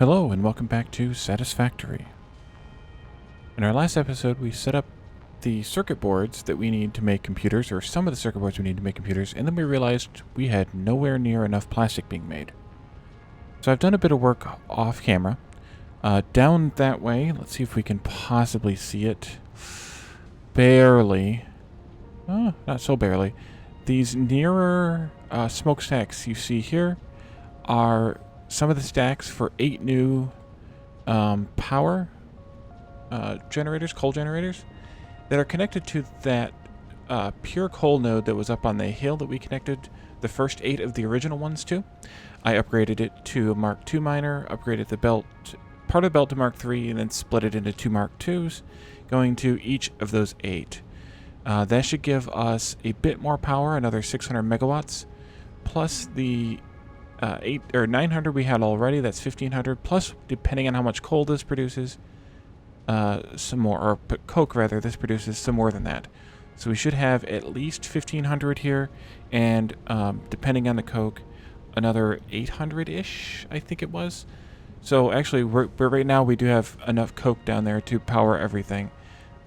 Hello and welcome back to Satisfactory. In our last episode, we set up the circuit boards that we need to make computers, or some of the circuit boards we need to make computers, and then we realized we had nowhere near enough plastic being made. So I've done a bit of work off camera. Down that way, let's see if we can possibly see it. Barely. Oh, not so barely. These nearer smokestacks you see here are some of the stacks for 8 new power generators, coal generators, that are connected to that pure coal node that was up on the hill that we connected the first 8 of the original ones to. I upgraded it to a Mark II miner, upgraded the belt, part of the belt to Mark III, and then split it into 2 Mark IIs, going to each of those 8. That should give us a bit more power, another 600 megawatts, plus the 900 we had already. That's 1500 plus, depending on how much coal this produces, some more, or coke rather. This produces some more than that. So we should have at least 1500 here, and depending on the coke, another 800-ish, I think it was. So actually, we're right now we do have enough coke down there to power everything,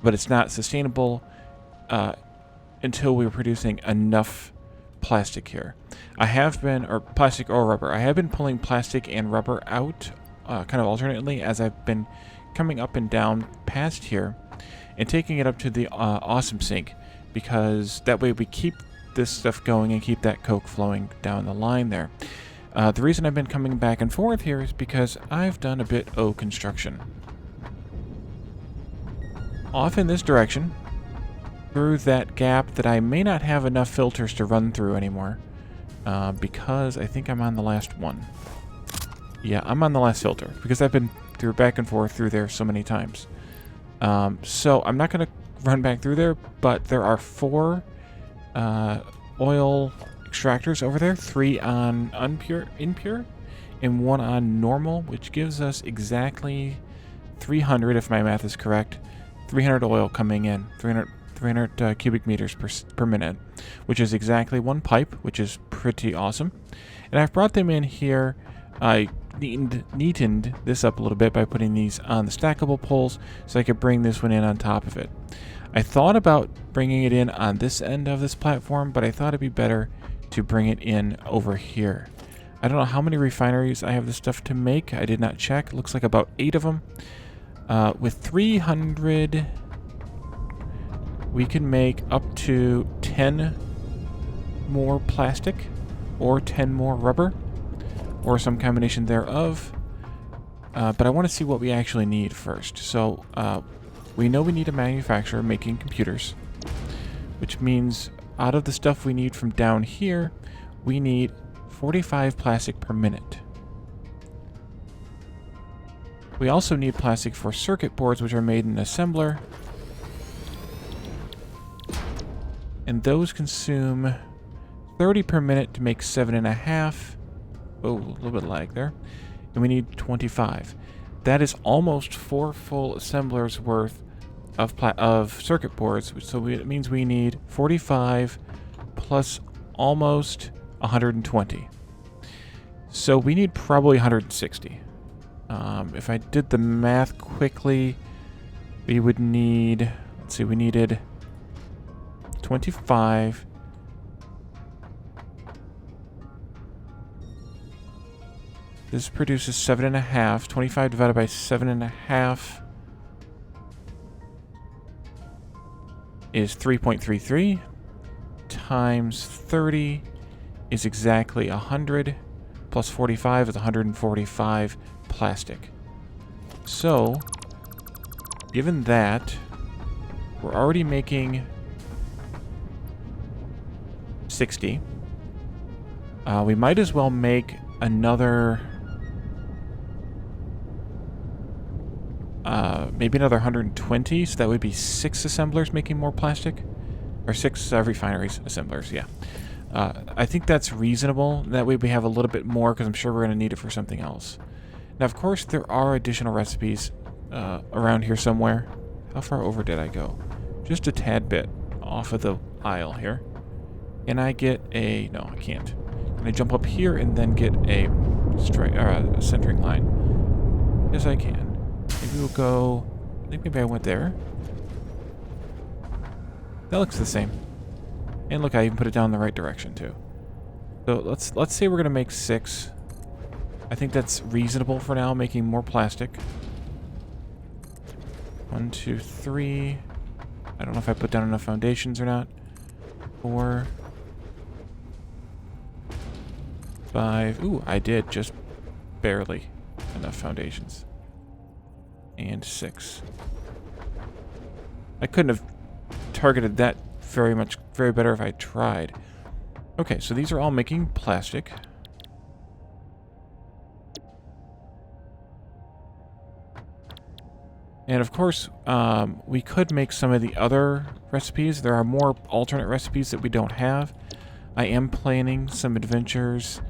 but it's not sustainable until we're producing enough plastic here. I have been, or plastic or rubber, I have been pulling plastic and rubber out kind of alternately as I've been coming up and down past here and taking it up to the awesome sink, because that way we keep this stuff going and keep that coke flowing down the line there. The reason I've been coming back and forth here is because I've done a bit of construction off in this direction through that gap that I may not have enough filters to run through anymore, because I think I'm on the last one. Yeah, I'm on the last filter because I've been through back and forth through there so many times. So I'm not going to run back through there, but there are 4 oil extractors over there, 3 on impure, and 1 on normal, which gives us exactly 300, if my math is correct, 300 oil coming in, 300 cubic meters per minute, which is exactly 1 pipe, which is pretty awesome. And I've brought them in here. I neatened this up a little bit by putting these on the stackable poles so I could bring this one in on top of it. I thought about bringing it in on this end of this platform, but I thought it'd be better to bring it in over here. I don't know how many refineries I have this stuff to make. I did not check. It looks like about 8 of them. With 300... we can make up to 10 more plastic or 10 more rubber or some combination thereof. But I want to see what we actually need first. So we know we need a manufacturer making computers, which means out of the stuff we need from down here, we need 45 plastic per minute. We also need plastic for circuit boards, which are made in an assembler. And those consume 30 per minute to make 7.5. Oh, a little bit of lag there. And we need 25. That is almost 4 full assemblers worth of circuit boards. So it means we need 45 plus almost 120. So we need probably 160. If I did the math quickly, we would need, let's see, we needed 25. This produces 7.5. 25 divided by 7.5 is 3.33. Times 30 is exactly 100. Plus 45 is 145 plastic. So, given that, we're already making 60. We might as well make another, maybe another 120, so that would be 6 assemblers making more plastic, or 6 refineries assemblers, yeah. I think that's reasonable. That way we have a little bit more, because I'm sure we're going to need it for something else. Now, of course, there are additional recipes around here somewhere. How far over did I go? Just a tad bit off of the aisle here. And I get a... no, I can't. Can I jump up here and then get a centering line? as I can. Maybe we'll go... I think maybe I went there. That looks the same. And look, I even put it down in the right direction, too. So let's say we're going to make 6. I think that's reasonable for now, making more plastic. 1, 2, 3. I don't know if I put down enough foundations or not. 4. 5. Ooh, I did, just barely enough foundations. And 6. I couldn't have targeted that very better if I tried. Okay, so these are all making plastic. And of course, we could make some of the other recipes. There are more alternate recipes that we don't have. I am planning some adventures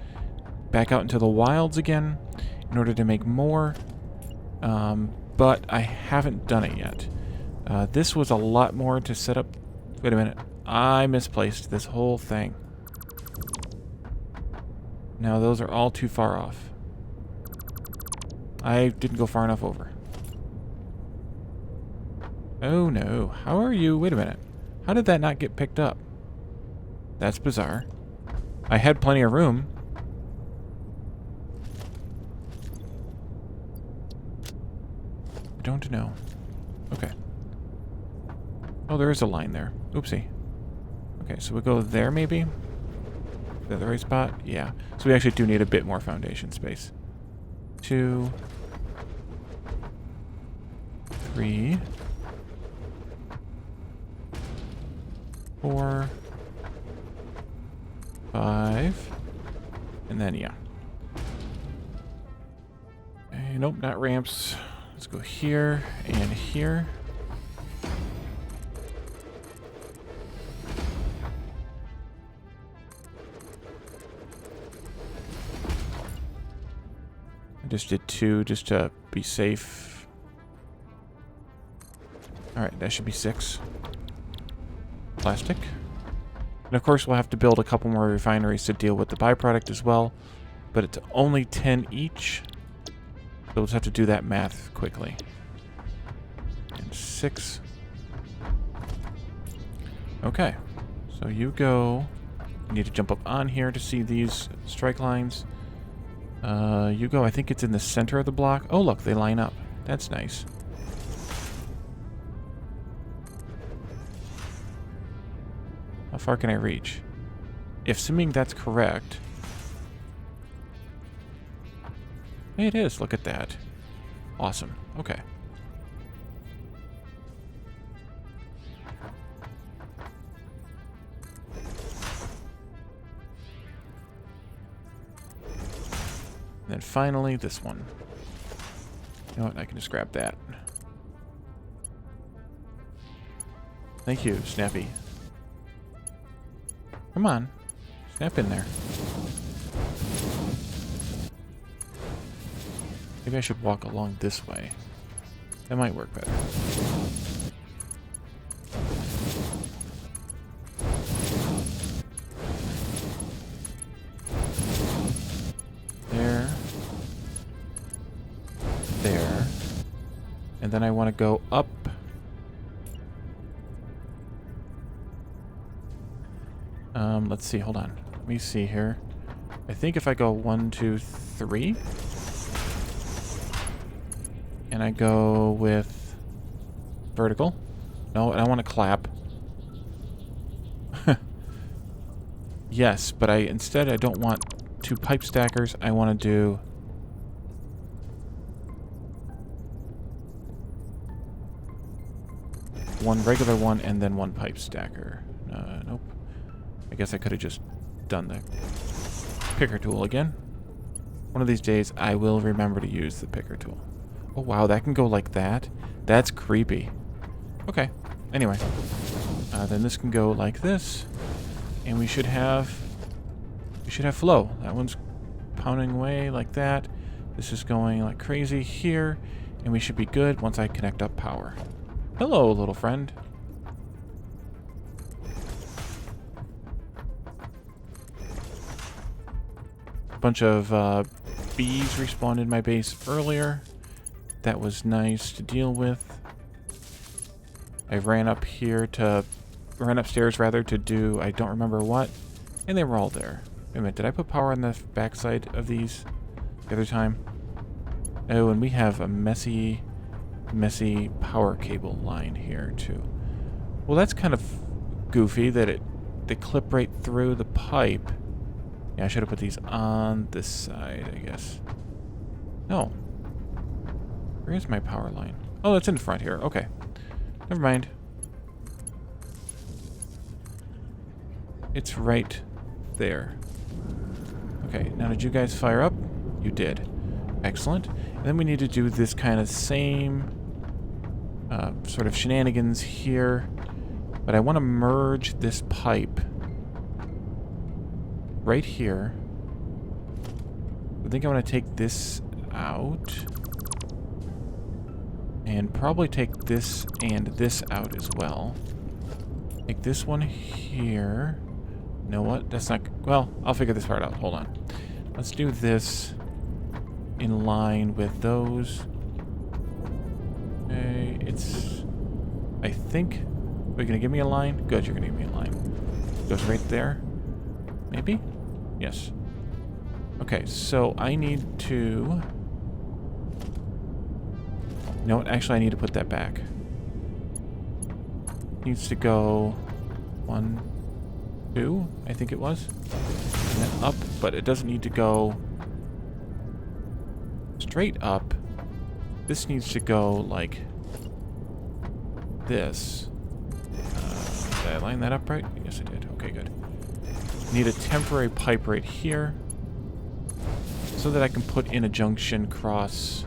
back out into the wilds again in order to make more. But I haven't done it yet. This was a lot more to set up. Wait a minute. I misplaced this whole thing. Now those are all too far off. I didn't go far enough over. Oh no. How are you? Wait a minute. How did that not get picked up? That's bizarre. I had plenty of room. I don't know. Okay. Oh, there is a line there. Oopsie. Okay, so we go there maybe? Is that the right spot? Yeah. So we actually do need a bit more foundation space. 2. 3. 4. 5. And then, yeah. Okay, nope, not ramps. Let's go here and here. I just did 2 just to be safe. Alright, that should be 6. Plastic. And of course we'll have to build a couple more refineries to deal with the byproduct as well. But it's only 10 each. So we'll just have to do that math quickly. And 6. Okay. So you go. You need to jump up on here to see these strike lines. You go. I think it's in the center of the block. Oh, look, they line up. That's nice. How far can I reach? If assuming that's correct. Hey, it is. Look at that. Awesome. Okay. And then finally, this one. You know what? I can just grab that. Thank you, Snappy. Come on. Snap in there. Maybe I should walk along this way. That might work better. There. There. And then I want to go up. Let's see. Hold on. Let me see here. I think if I go 1, 2, 3. And I go with vertical. No, I want to clap. Yes, but instead I don't want 2 pipe stackers. I want to do one regular one and then 1 pipe stacker. Nope. I guess I could have just done the picker tool again. One of these days I will remember to use the picker tool. Oh wow, that can go like that? That's creepy. Okay, anyway. Then this can go like this. And we should have flow. That one's pounding away like that. This is going like crazy here. And we should be good once I connect up power. Hello, little friend. A bunch of bees respawned in my base earlier. That was nice to deal with. I ran upstairs rather to do, I don't remember what, and they were all there. Wait a minute, did I put power on the backside of these the other time? Oh, and we have a messy power cable line here too. Well, that's kind of goofy that they clip right through the pipe. Yeah, I should have put these on this side, I guess. No. Where is my power line? Oh, it's in the front here. Okay. Never mind. It's right there. Okay, now did you guys fire up? You did. Excellent. And then we need to do this kind of same sort of shenanigans here. But I want to merge this pipe right here. I think I want to take this out. And probably take this and this out as well. Take this one here. You know what? That's not... Well, I'll figure this part out. Hold on. Let's do this in line with those. Okay, it's... I think... Are you going to give me a line? Good, you're going to give me a line. Goes right there. Maybe? Yes. Okay, so I need to... You know what? Actually, I need to put that back. Needs to go 1, 2, I think it was. And then up, but it doesn't need to go straight up. This needs to go like this. Did I line that up right? Yes, I did. Okay, good. Need a temporary pipe right here so that I can put in a junction cross.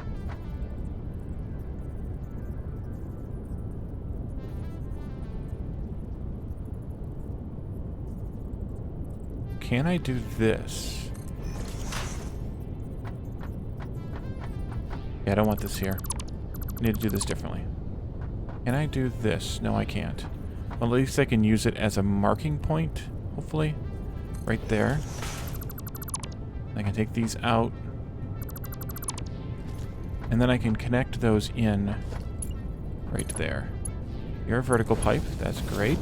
Can I do this? Yeah, I don't want this here. I need to do this differently. Can I do this? No, I can't. Well, at least I can use it as a marking point, hopefully. Right there. I can take these out. And then I can connect those in right there. You're a vertical pipe. That's great.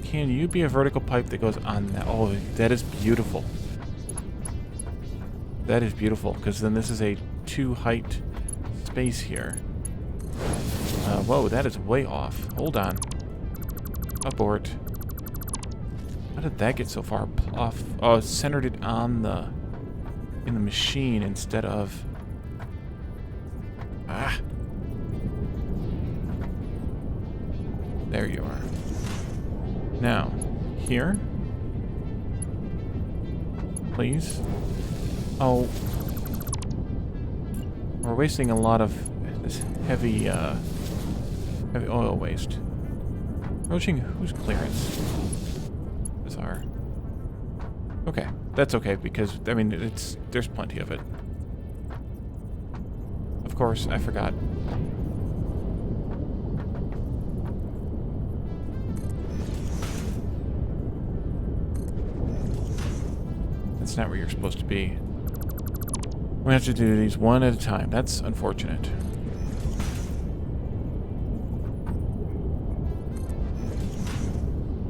Can you be a vertical pipe that goes on that? Oh, that is beautiful. That is beautiful, because then this is a 2-height space here. Whoa, that is way off. Hold on. Abort. How did that get so far off? Oh, centered it on in the machine instead of... Ah. There you are. Now, here. Please. Oh. We're wasting a lot of this heavy oil waste. Approaching whose clearance? Bizarre. Okay, that's okay because I mean there's plenty of it. Of course, I forgot. That's not where you're supposed to be. We have to do these one at a time. That's unfortunate.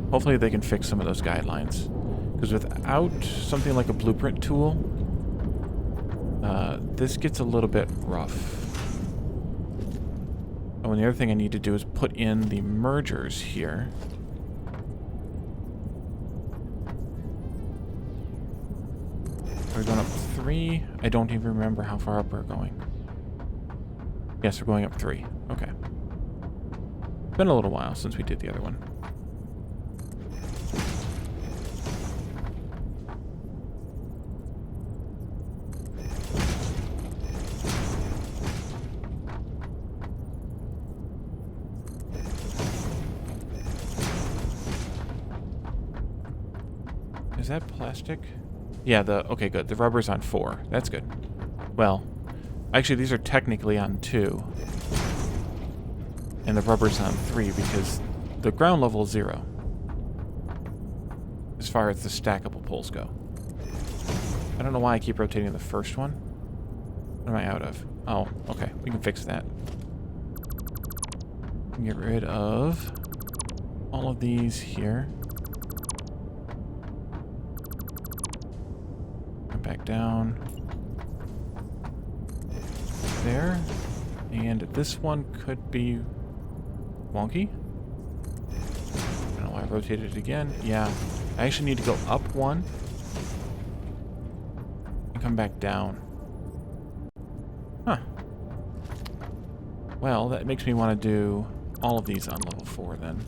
Hopefully they can fix some of those guidelines. Because without something like a blueprint tool, this gets a little bit rough. Oh, and the other thing I need to do is put in the mergers here. We're going up 3. I don't even remember how far up we're going. Yes, we're going up 3. Okay. It's been a little while since we did the other one. Is that plastic? Yeah, okay, good. The rubber's on 4. That's good. Well, actually, these are technically on 2. And the rubber's on 3 because the ground level is 0. As far as the stackable poles go. I don't know why I keep rotating the first one. What am I out of? Oh, okay. We can fix that. Get rid of all of these here. Come back down. There. And this one could be wonky. I don't know why I rotated it again. Yeah. I actually need to go up one. And come back down. Huh. Well, that makes me want to do all of these on level 4 then.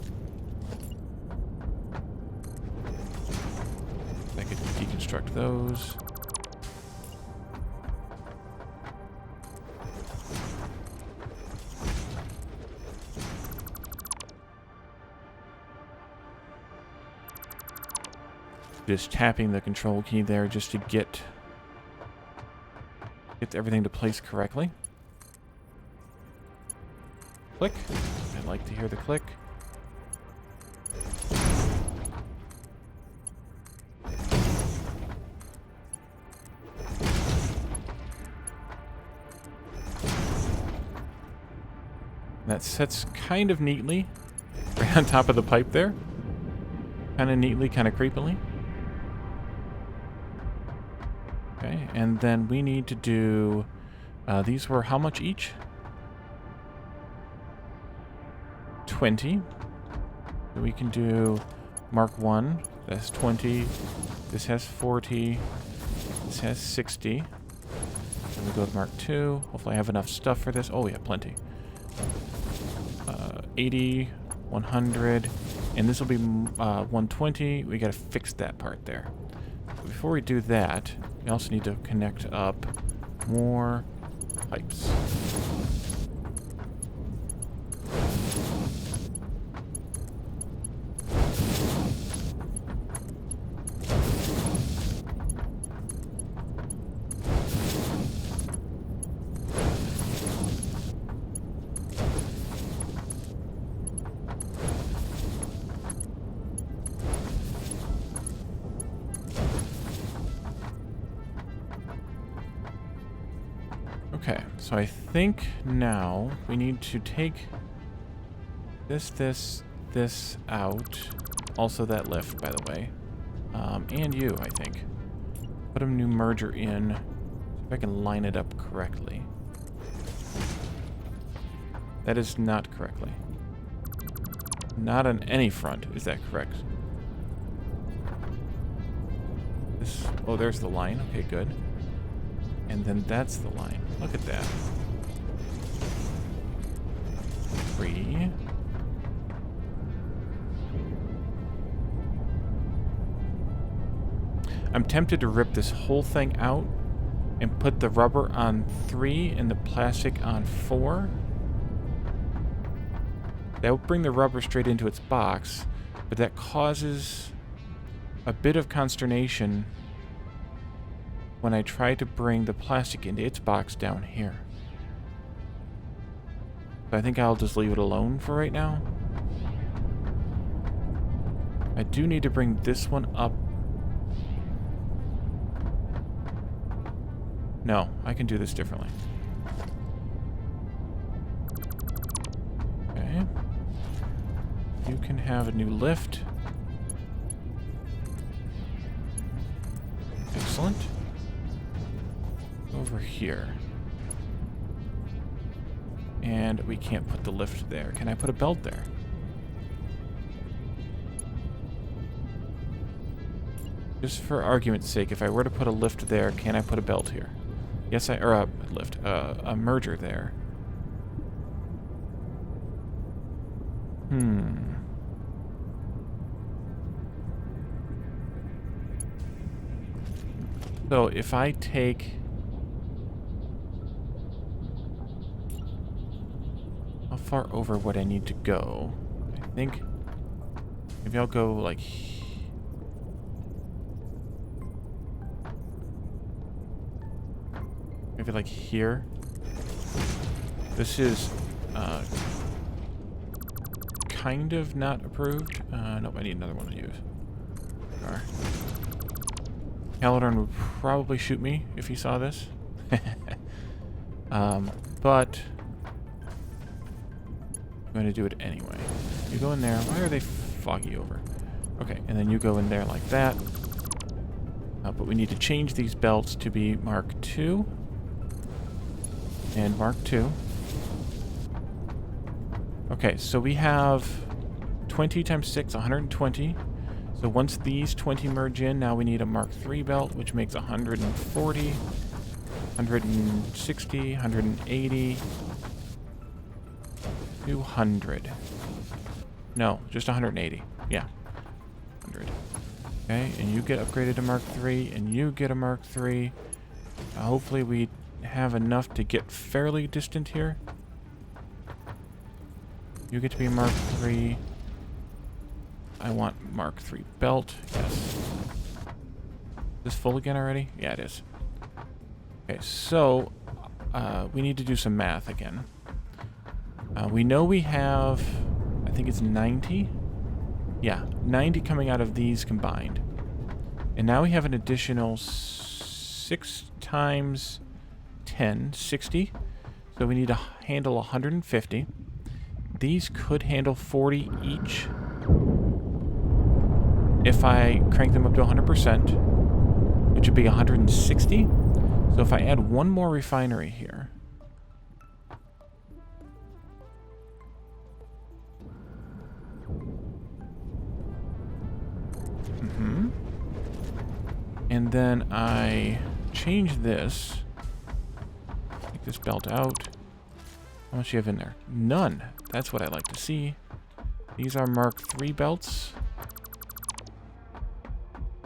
I could deconstruct those. Just tapping the control key there just to get everything to place correctly. Click. I like to hear the click. That sits kind of neatly right on top of the pipe there. Kind of neatly, kind of creepily. Okay, and then we need to do... these were how much each? 20. So we can do Mark 1. That's 20. This has 40. This has 60. Then we go to Mark 2. Hopefully I have enough stuff for this. Oh, yeah, plenty. 80, 100, and this will be 120. We got to fix that part there. But before we do that, we also need to connect up more pipes. Okay, so I think now we need to take this out. Also that lift, by the way. And you, I think. Put a new merger in. See if I can line it up correctly. That is not correctly. Not on any front, is that correct? This, oh, there's the line. Okay, good. And then that's the line. Look at that. 3. I'm tempted to rip this whole thing out and put the rubber on 3 and the plastic on 4. That will bring the rubber straight into its box, but that causes a bit of consternation when I try to bring the plastic into its box down here. So I think I'll just leave it alone for right now. I do need to bring this one up. No, I can do this differently. Okay. You can have a new lift. Excellent. Over here. And we can't put the lift there. Can I put a belt there? Just for argument's sake, if I were to put a lift there, can I put a belt here? Yes, or a lift, a merger there. So if I take... How far over would I need to go? I think... Maybe I'll go like... Maybe like here. This is kind of not approved. Nope, I need another one to use. Alright. Caledon would probably shoot me if he saw this. But I'm going to do it anyway. You go in there. Why are they foggy over? Okay, and then you go in there like that. But we need to change these belts to be Mark II and Mark II. Okay, so we have 20 times 6, 120. So once these 20 merge in, now we need a Mark III belt, which makes 140, 160, 180, 200. No, just 180. Yeah, 100. Okay, and you get upgraded to Mark III, and you get a Mark III. Hopefully we have enough to get fairly distant here. You get to be a Mark III. I want Mark III belt. Yes. Is this full again already? Yeah, it is. Okay, so we need to do some math again. We know we have, I think it's 90. Yeah, 90 coming out of these combined. And now we have an additional 6 times 10, 60. So we need to handle 150. These could handle 40 each if I crank them up to 100%, which would be 160. So if I add one more refinery here, and then I change this, take this belt out. How much do you have in there? None. That's what I like to see. These are Mark III belts.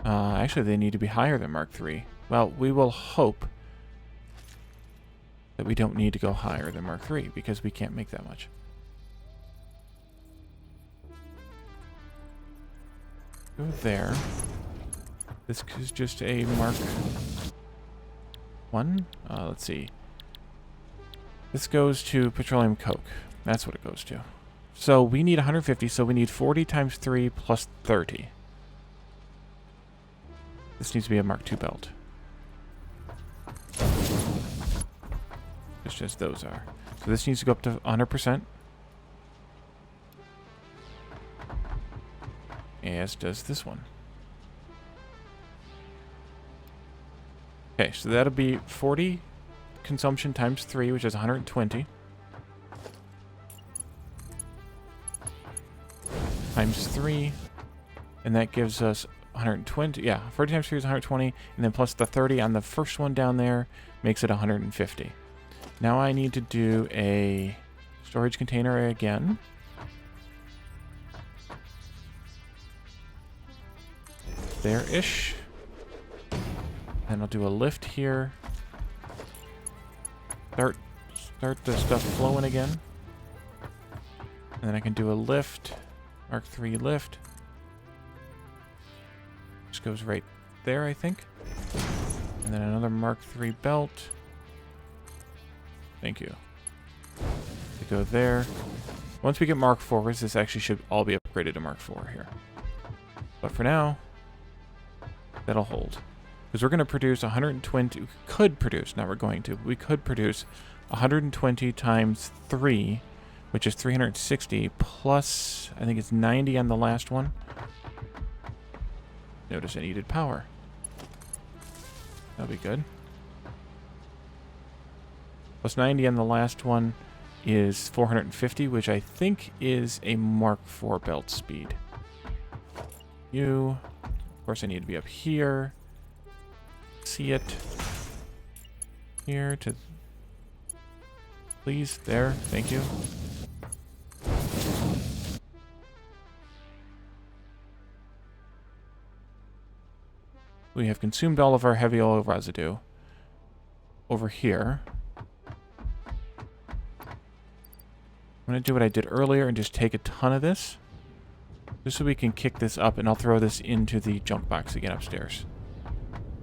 Actually, they need to be higher than Mark III. Well, we will hope that we don't need to go higher than Mark III, because we can't make that much. Go there. This is just a Mark 1. Let's see. This goes to petroleum coke. That's what it goes to. So we need 150, so we need 40 times 3 plus 30. This needs to be a Mark II belt. Just as those are. So this needs to go up to 100%. As does this one. Okay, so that'll be 40 consumption times 3, which is 120. Times 3. And that gives us 120. Yeah, 40 times 3 is 120. And then plus the 30 on the first one down there makes it 150. Now I need to do a storage container again. There-ish. Then I'll do a lift here. Start the stuff flowing again. And then I can do a lift. Mark III lift. Just goes right there, I think. And then another Mark III belt. Thank you. To go there. Once we get Mark IVs, this actually should all be upgraded to Mark IV here. But for now, that'll hold. Because we're going to produce 120, we could produce, now we're going to, we could produce 120 times 3, which is 360, plus, I think it's 90 on the last one. Notice I needed power. That'll be good. Plus 90 on the last one is 450, which I think is a Mark IV belt speed. Of course I need to be up here. See it. Here to... Please, there, thank you. We have consumed all of our heavy oil residue over here. I'm going to do what I did earlier and just take a ton of this. Just so we can kick this up, and I'll throw this into the junk box again upstairs.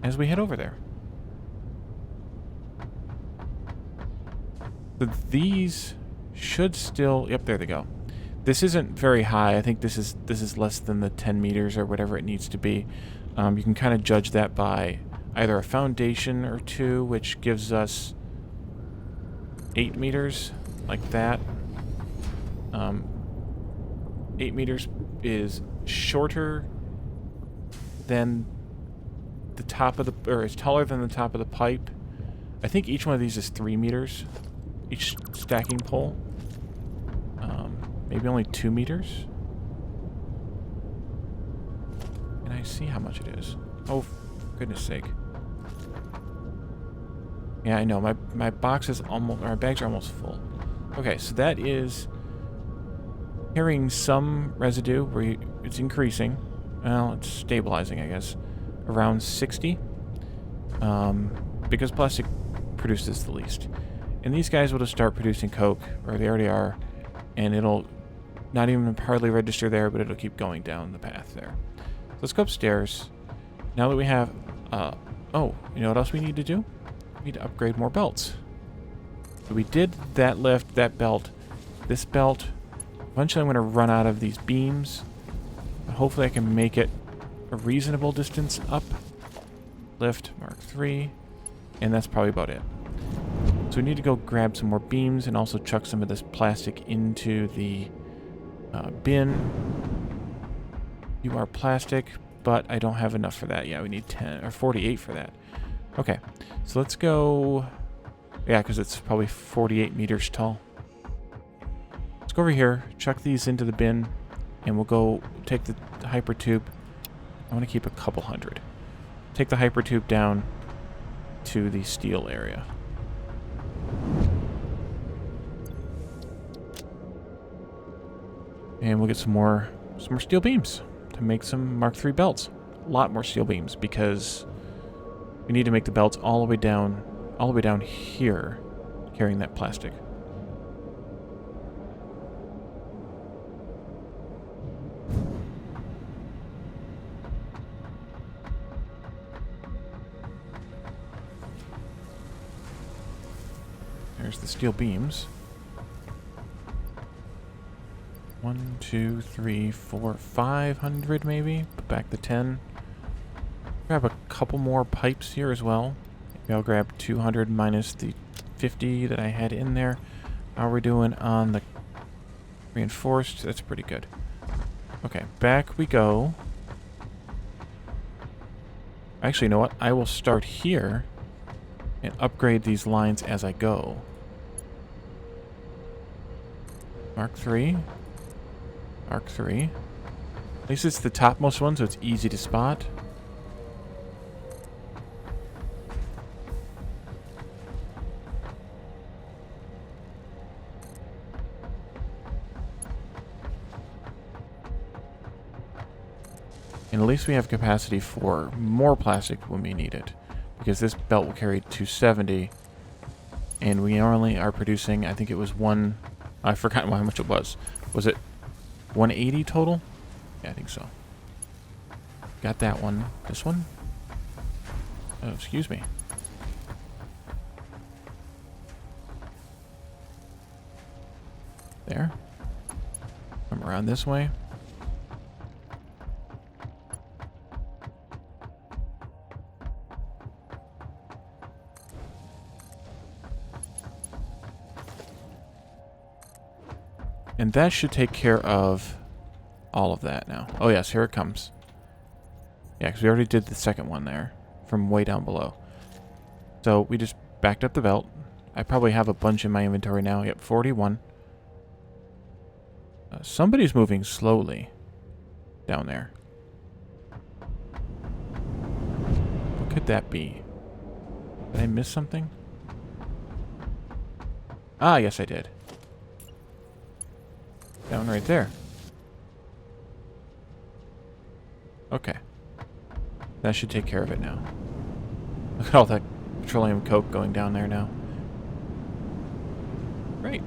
As we head over there. So these should still... Yep, there they go. This isn't very high. I think this is less than the 10 meters or whatever it needs to be. You can kind of judge that by either a foundation or two, which gives us 8 meters, like that. 8 meters is shorter than the top of the, or is taller than the top of the pipe. I think each one of these is 3 meters, each stacking pole. Maybe only 2 meters. And I see how much it is. Oh, for goodness sake. Yeah, I know. My box is almost, or my bags are almost full. Okay, so that is carrying some residue where it's increasing. Well, it's stabilizing, I guess. Around 60. Because plastic produces the least. And these guys will just start producing coke, or they already are, and it'll not even hardly register there, but it'll keep going down the path there. So let's go upstairs. Now that we have, oh, you know what else we need to do? We need to upgrade more belts. So we did that lift, that belt, this belt. Eventually I'm going to run out of these beams. But hopefully I can make it a reasonable distance up. Lift, Mark III. And that's probably about it. So we need to go grab some more beams and also chuck some of this plastic into the bin. You are plastic, but I don't have enough for that. Yeah, we need 10 or 48 for that. Okay, so let's go. Yeah, because it's probably 48 meters tall. Let's go over here, chuck these into the bin, and we'll go take the hyper tube. I want to keep a couple hundred. Take the hyper tube down to the steel area. And we'll get some more steel beams to make some Mark III belts. A lot more steel beams because we need to make the belts all the way down here, carrying that plastic. There's the steel beams. 1, 2, 3, 4, 500 maybe. Put back the 10. Grab a couple more pipes here as well. Maybe I'll grab 200 minus the 50 that I had in there. How are we doing on the reinforced? That's pretty good. Okay, back we go. Actually, you know what? I will start here and upgrade these lines as I go. Mark III. Mark III. At least it's the topmost one, so it's easy to spot. And at least we have capacity for more plastic when we need it. Because this belt will carry 270. And we only are producing, I think it was one... I forgot how much it was. Was it 180 total? Yeah, I think so. Got that one. This one? Oh, excuse me. There. Come around this way. And that should take care of all of that now. Oh yes, here it comes. Yeah, because we already did the second one there from way down below. So we just backed up the belt. I probably have a bunch in my inventory now. Yep, 41. Somebody's moving slowly down there. What could that be? Did I miss something? Ah, yes I did. Down right there. Okay. That should take care of it now. Look at all that petroleum coke going down there now. Great.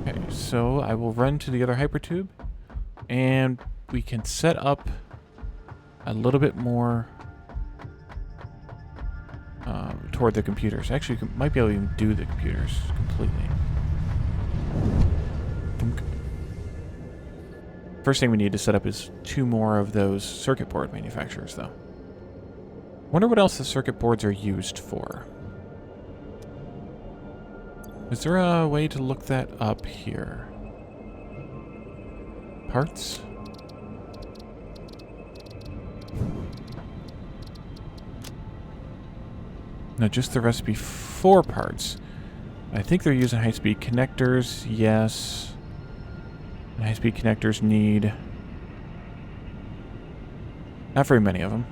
Okay, so I will run to the other hypertube, and we can set up a little bit more toward the computers. Actually, we might be able to even do the computers completely. First thing we need to set up is 2 more of those circuit board manufacturers, though. Wonder what else the circuit boards are used for. Is there a way to look that up here? Parts? No, just the recipe for parts. I think they're using high-speed connectors, yes. And high-speed connectors need... not very many of them.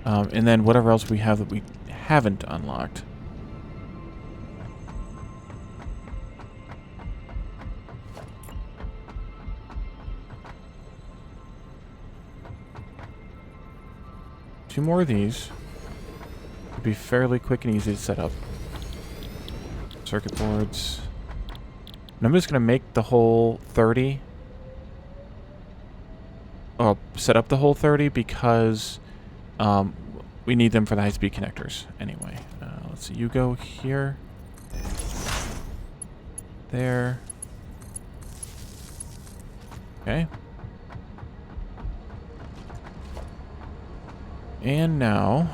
And then whatever else we have that we haven't unlocked. Two more of these. It'd be fairly quick and easy to set up. Circuit boards. And I'm just going to make the whole 30. Or set up the whole 30 because we need them for the high-speed connectors anyway. Let's see. You go here. There. Okay. And now...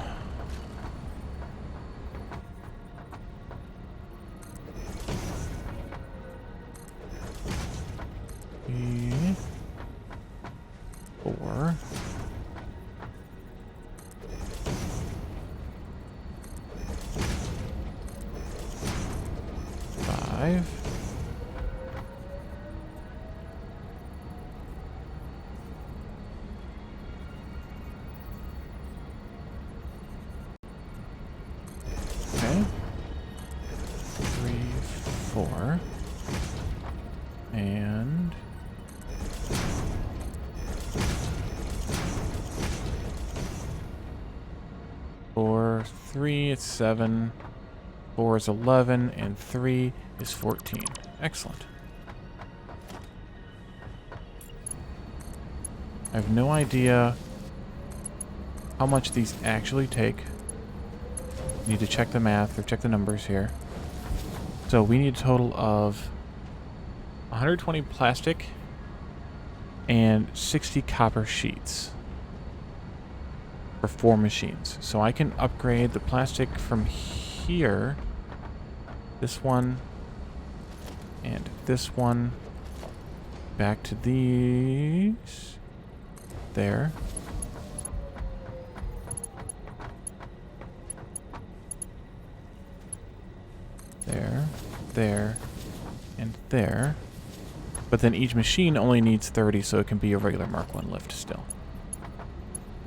4. 5. Okay. 3, 4. And... 4, 3, it's 7. 4 is 11, and 3 is 14. Excellent. I have no idea how much these actually take. Need to check the math or check the numbers here. So we need a total of 120 plastic and 60 copper sheets for 4 machines. So I can upgrade the plastic from here, this one, and this one, back to these, there. There, there, and there. But then each machine only needs 30, so it can be a regular Mark 1 lift still.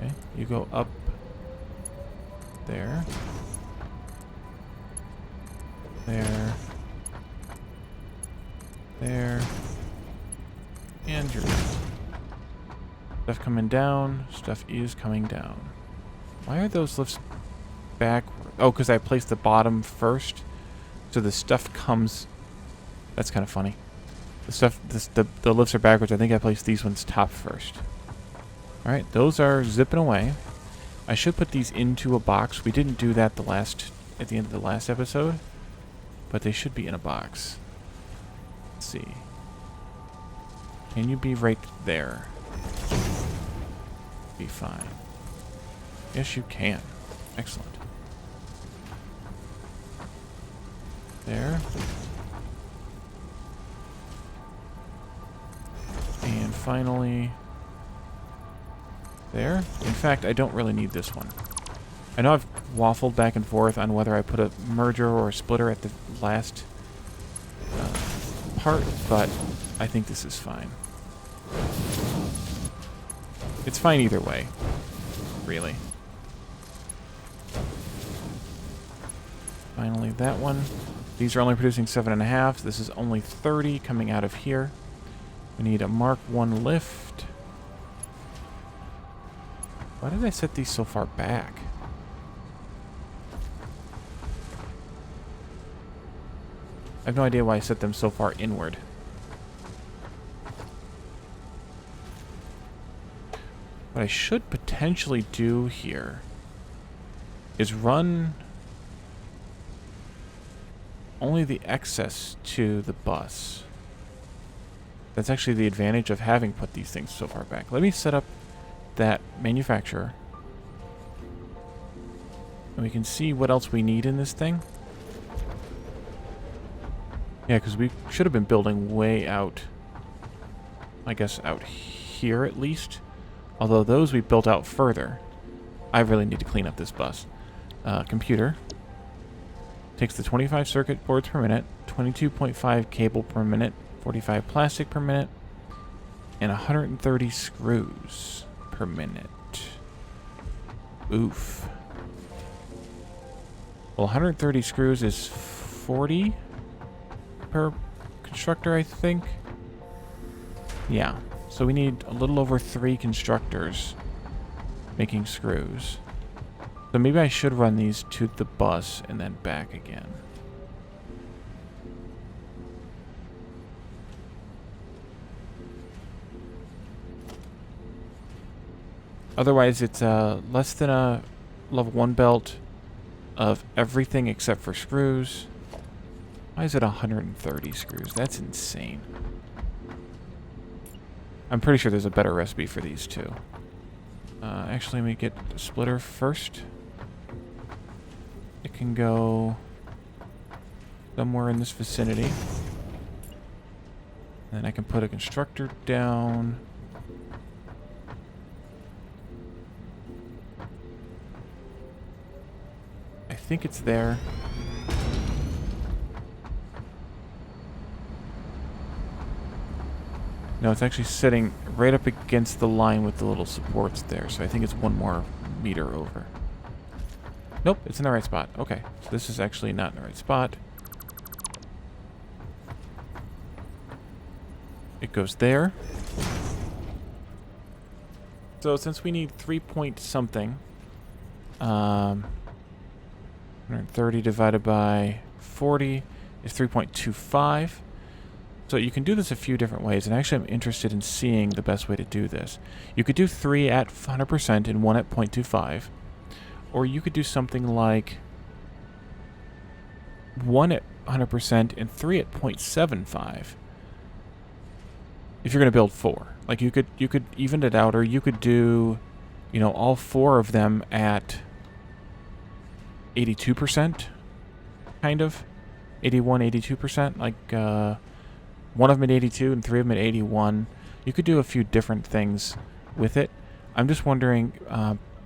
Okay, you go up there. There. There. And you're done. Stuff coming down. Stuff is coming down. Why are those lifts back? Oh, because I placed the bottom first. So the stuff comes... That's kind of funny. The stuff... the lifts are backwards. I think I placed these ones top first. Alright, those are zipping away. I should put these into a box. We didn't do that at the end of the last episode. But they should be in a box. Let's see. Can you be right there? Be fine. Yes, you can. Excellent. There. And finally... there. In fact, I don't really need this one. I know I've waffled back and forth on whether I put a merger or a splitter at the last part, but I think this is fine. It's fine either way, really. Finally, that one. These are only producing 7.5. This is only 30 coming out of here. We need a Mark 1 lift. Why did I set these so far back? I have no idea why I set them so far inward. What I should potentially do here is run only the excess to the bus. That's actually the advantage of having put these things so far back. Let me set up that manufacturer. And we can see what else we need in this thing. Yeah, because we should have been building way out. I guess out here at least. Although those we built out further. I really need to clean up this bus. Computer. Takes the 25 circuit boards per minute, 22.5 cable per minute, 45 plastic per minute, and 130 screws per minute. Oof. Well, 130 screws is 40 per constructor, I think. Yeah. So we need a little over 3 constructors making screws. So maybe I should run these to the bus and then back again. Otherwise, it's less than a level 1 belt of everything except for screws. Why is it 130 screws? That's insane. I'm pretty sure there's a better recipe for these two. Actually, let me get the splitter first. It can go somewhere in this vicinity. Then I can put a constructor down. I think it's there. No, it's actually sitting right up against the line with the little supports there, so I think it's 1 more meter over. Nope, it's in the right spot. Okay, so this is actually not in the right spot. It goes there. So since we need 3 point something, 130 divided by 40 is 3.25. So you can do this a few different ways, and actually I'm interested in seeing the best way to do this. You could do 3 at 100% and 1 at 0.25. Or you could do something like 1 at 100% and 3 at 0.75. If you're going to build 4. Like you could even it out, or you could do, you know, all 4 of them at 82%, kind of. 81, 82%, like 1 of them at 82 and 3 of them at 81. You could do a few different things with it. I'm just wondering,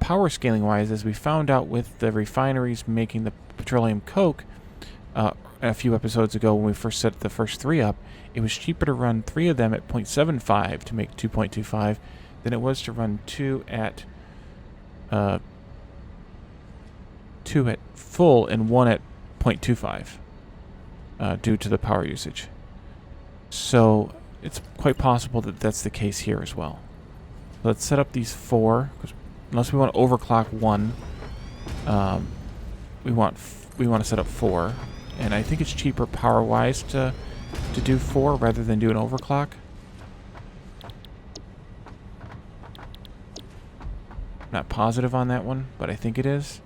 power scaling wise, as we found out with the refineries making the petroleum coke a few episodes ago when we first set the first 3 up, it was cheaper to run 3 of them at 0.75 to make 2.25 than it was to run 2 at full and 1 at 0.25 due to the power usage. So it's quite possible that that's the case here as well. Let's set up these 4, because unless we want to overclock 1, we want to set up 4, and I think it's cheaper power-wise to do 4 rather than do an overclock. Not positive on that one, but I think it is.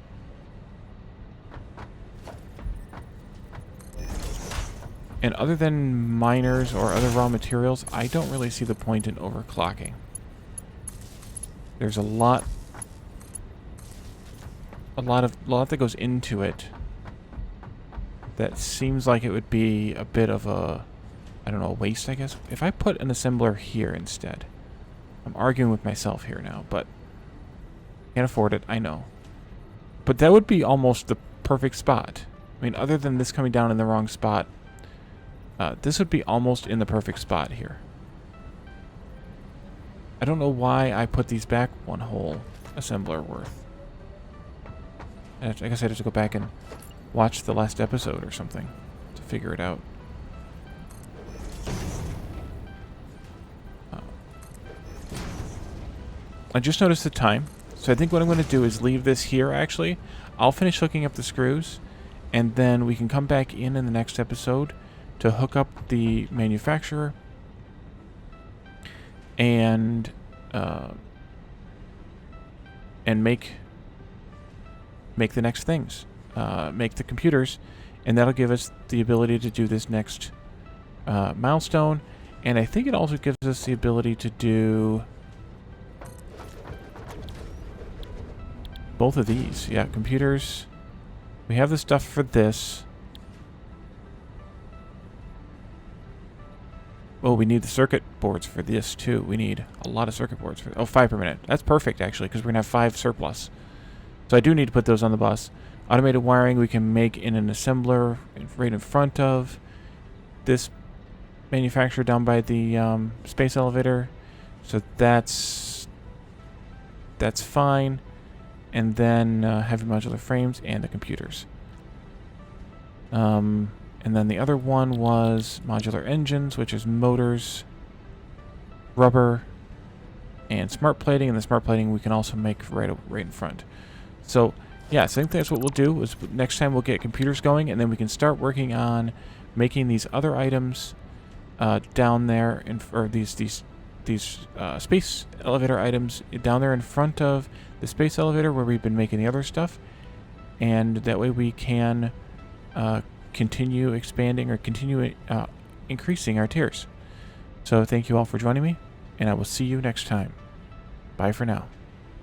And other than miners or other raw materials, I don't really see the point in overclocking. There's a lot that goes into it that seems like it would be a bit of a, I don't know, a waste, I guess. If I put an assembler here instead, I'm arguing with myself here now, but can't afford it, I know. But that would be almost the perfect spot. I mean, other than this coming down in the wrong spot, this would be almost in the perfect spot here. I don't know why I put these back 1 whole assembler worth. I guess I have to go back and watch the last episode or something to figure it out. I just noticed the time, so I think what I'm going to do is leave this here, actually. I'll finish hooking up the screws, and then we can come back in the next episode to hook up the manufacturer and make the next things, make the computers, and that'll give us the ability to do this next milestone. And I think it also gives us the ability to do both of these. Yeah, computers. We have the stuff for this. Oh, we need the circuit boards for this too. We need a lot of circuit boards for. Oh, 5 per minute. That's perfect actually, because we're gonna have 5 surplus. So I do need to put those on the bus. Automated wiring we can make in an assembler right in front of this manufacturer down by the space elevator. So that's fine. And then heavy modular frames and the computers. And then the other one was modular engines, which is motors, rubber, and smart plating. And the smart plating we can also make right in front. So, yeah, so I think that's what we'll do. Is next time we'll get computers going, and then we can start working on making these other items down there, or these space elevator items down there in front of the space elevator where we've been making the other stuff. And that way we can continue expanding or continue increasing our tiers. So thank you all for joining me, and I will see you next time. Bye for now.